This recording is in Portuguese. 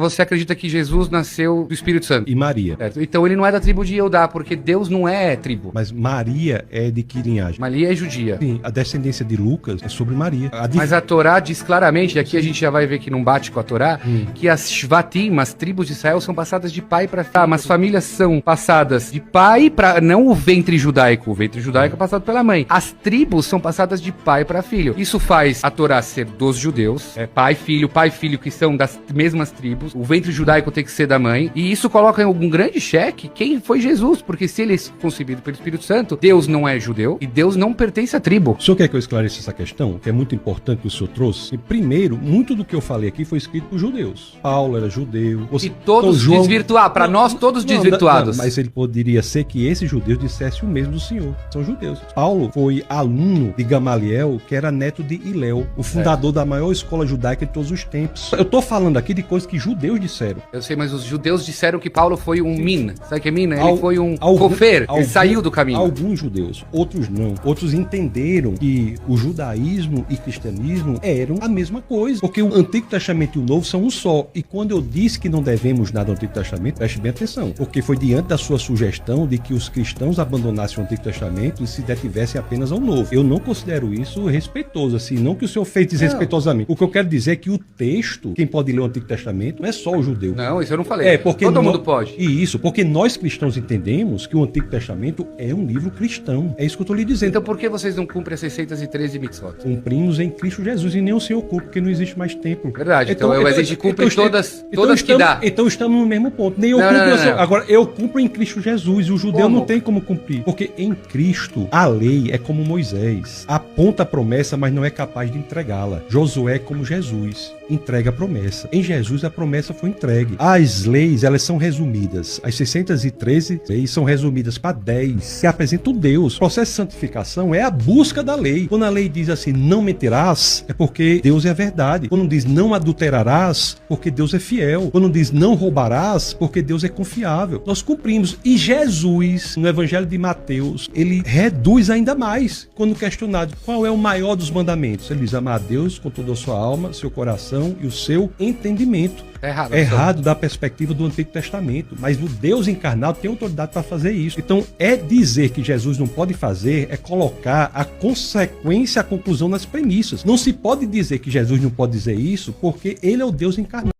Você acredita que Jesus nasceu do Espírito Santo? E Maria. Certo. Então ele não é da tribo de Eudá, porque Deus não é tribo. Mas Maria é de que linhagem? Maria é judia. Sim, a descendência de Lucas é sobre Maria. Mas a Torá diz claramente, e aqui a gente já vai ver que não bate com a Torá, que as Shvatim, as tribos de Israel, são passadas de pai para filho. Tá, mas famílias são passadas de pai para não o ventre judaico é passado pela mãe. As tribos são passadas de pai para filho. Isso faz a Torá ser dos judeus, pai, filho, que são das mesmas tribos. O ventre judaico tem que ser da mãe. E isso coloca em algum grande cheque quem foi Jesus, porque se ele é concebido pelo Espírito Santo, Deus não é judeu e Deus não pertence à tribo. O senhor quer que eu esclareça essa questão, que é muito importante que o senhor trouxe? E primeiro, muito do que eu falei aqui foi escrito por judeus. Paulo era judeu. E todos desvirtuados, para nós todos desvirtuados. Mas ele poderia ser que esses judeus dissessem o mesmo do senhor. São judeus. Paulo foi aluno de Gamaliel, que era neto de Hilel, o fundador da maior escola judaica de todos os tempos. Eu tô falando aqui de coisas que judeus disseram. Eu sei, mas os judeus disseram que Paulo foi um min. Sabe o que é min? Ele foi um cofer. Ele saiu do caminho. Alguns judeus, outros não. Outros entenderam que o judaísmo e cristianismo eram a mesma coisa. Porque o Antigo Testamento e o Novo são um só. E quando eu disse que não devemos nada ao Antigo Testamento, preste bem atenção. Porque foi diante da sua sugestão de que os cristãos abandonassem o Antigo Testamento e se detivessem apenas ao Novo. Eu não considero isso respeitoso, assim, não que o senhor fez desrespeitosamente. O que eu quero dizer é que o texto, quem pode ler o Antigo Testamento, não é só o judeu. Não, isso eu não falei. Porque todo mundo pode. E isso, porque nós cristãos entendemos que o Antigo Testamento é um livro cristão. É isso que eu estou lhe dizendo. Então por que vocês não cumprem as 613 mitzvot? Cumprimos em Cristo Jesus e nem o Senhor cumpre, porque não existe mais templo. Verdade, então a gente cumpre todas que dá. Então estamos no mesmo ponto. Nem eu cumpro. Agora, eu cumpro em Cristo Jesus e o judeu não tem como cumprir. Porque em Cristo, a lei é como Moisés. Aponta a promessa, mas não é capaz de entregá-la. Josué é como Jesus. Entrega a promessa. Em Jesus, a promessa foi entregue. As leis, elas são resumidas. As 613 leis são resumidas para 10, que apresentam Deus. O processo de santificação é a busca da lei. Quando a lei diz assim, não mentirás, é porque Deus é a verdade. Quando diz não adulterarás, porque Deus é fiel. Quando diz não roubarás, porque Deus é confiável. Nós cumprimos. E Jesus, no Evangelho de Mateus, ele reduz ainda mais. Quando questionado qual é o maior dos mandamentos, ele diz amar a Deus com toda a sua alma, seu coração e o seu entendimento. É errado da perspectiva do Antigo Testamento, mas o Deus encarnado tem autoridade para fazer isso. Então, dizer que Jesus não pode fazer, é colocar a consequência, a conclusão nas premissas. Não se pode dizer que Jesus não pode dizer isso, porque ele é o Deus encarnado.